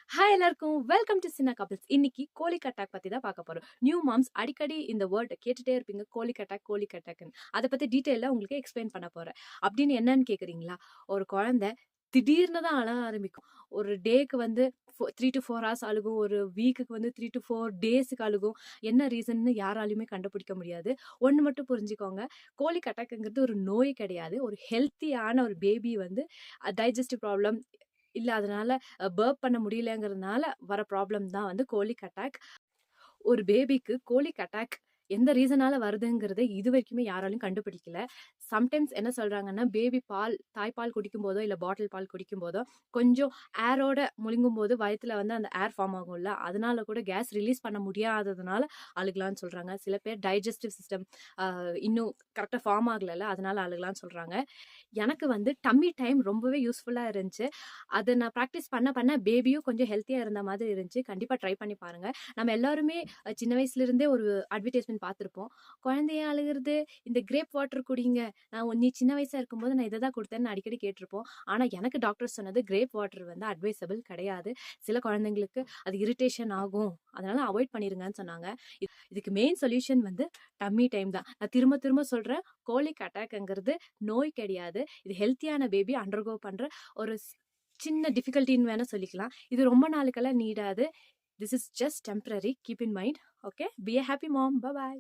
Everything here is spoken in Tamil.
ஹாய் எல்லாருக்கும் வெல்கம் டு சின்ன கப்பிள்ஸ். இன்னைக்கு கோலிக் அட்டாக் பத்தி தான் பார்க்க போறோம். நியூ மாம்ஸ் அடிக்கடி இந்த வேர்ட் கேட்டுட்டே இருப்பீங்க, கோலிக் அட்டாக்னு. அதை பத்தி டீட்டெயிலாக உங்களுக்கு எக்ஸ்பிளைன் பண்ண போறேன். அப்படின்னு என்னன்னு கேக்குறீங்களா? ஒரு குழந்தை திடீர்னு தான் அழ ஆரம்பிக்கும். ஒரு டேக்கு வந்து 3 to 4 hours அழுகும், ஒரு வீக்குக்கு வந்து 3 to 4 days அழுகும். என்ன ரீசன்னு யாராலையுமே கண்டுபிடிக்க முடியாது. ஒன்று மட்டும் புரிஞ்சுக்கோங்க, கோலிக் அட்டாக்ங்கிறது ஒரு நோய் கிடையாது. ஒரு ஹெல்த்தியான ஒரு பேபி வந்து டைஜஸ்டிவ் ப்ராப்ளம் இல்ல அதனால பர்ப் பண்ண முடியலங்கிறதுனால வர ப்ராப்ளம் தான் வந்து கோலிக் அட்டாக். ஒரு பேபிக்கு கோலிக் அட்டாக் எந்த ரீசனால வருதுங்கிறத இது வரைக்குமே யாராலையும் கண்டுபிடிக்கல. சம்டைம்ஸ் என்ன சொல்றாங்கன்னா, பேபி தாய்ப்பால் குடிக்கும் போதோ இல்ல பாட்டில் பால் குடிக்கும் போதோ கொஞ்சம் ஏரோட முழுங்கும் போது வயித்துல வந்து அந்த ஏர் ஃபார்ம் ஆகும்ல, அதனால கூட கேஸ் ரிலீஸ் பண்ண முடியாததுனால அழுகலான்னு சொல்றாங்க. சில பேர் டைஜஸ்டிவ் சிஸ்டம் இன்னும் கரெக்டா ஃபார்ம் ஆகலைல்ல, அதனால அழுகலான்னு சொல்றாங்க. எனக்கு வந்து டம்மி டைம் ரொம்பவே யூஸ்ஃபுல்லா இருந்துச்சு. அதை நான் ப்ராக்டிஸ் பண்ண பேபியும் கொஞ்சம் ஹெல்த்தியா இருந்த மாதிரி இருந்துச்சு. கண்டிப்பா ட்ரை பண்ணி பாருங்க. நம்ம எல்லாருமே சின்ன வயசுல இருந்தே ஒரு அட்வர்டைஸ்மெண்ட் பார்த்திருப்போம். குழந்தைய அழுகுறது, இந்த கிரேப் வாட்டர் குடிங்க. நீ சின்ன வயசா இருக்கும்போது நான் இதை தான் கொடுத்தேன்னு அடிக்கடி கேட்டிருப்போம். ஆனா எனக்கு டாக்டர் சொன்னது கிரேப் வாட்டர் வந்து அட்வைசபிள் கிடையாது. சில குழந்தைங்களுக்கு அது இரிட்டேஷன் ஆகும், அதனால அவாய்ட் பண்ணிருங்கன்னு சொன்னாங்க. இதுக்கு மெயின் சொல்யூஷன் வந்து டம்மி டைம் தான். நான் திரும்ப திரும்ப சொல்றேன், கோலிக் அட்டாக்ங்கிறது நோய் கிடையாது. இது ஹெல்த்தியான பேபி அண்டர்கோ பண்ற ஒரு சின்ன டிஃபிகல்ட்டின்னு வேணா சொல்லிக்கலாம். இது ரொம்ப நாளுக்கெல்லாம் நீடாது. This is just temporary. Keep in mind. Okay. Be a happy mom. Bye bye.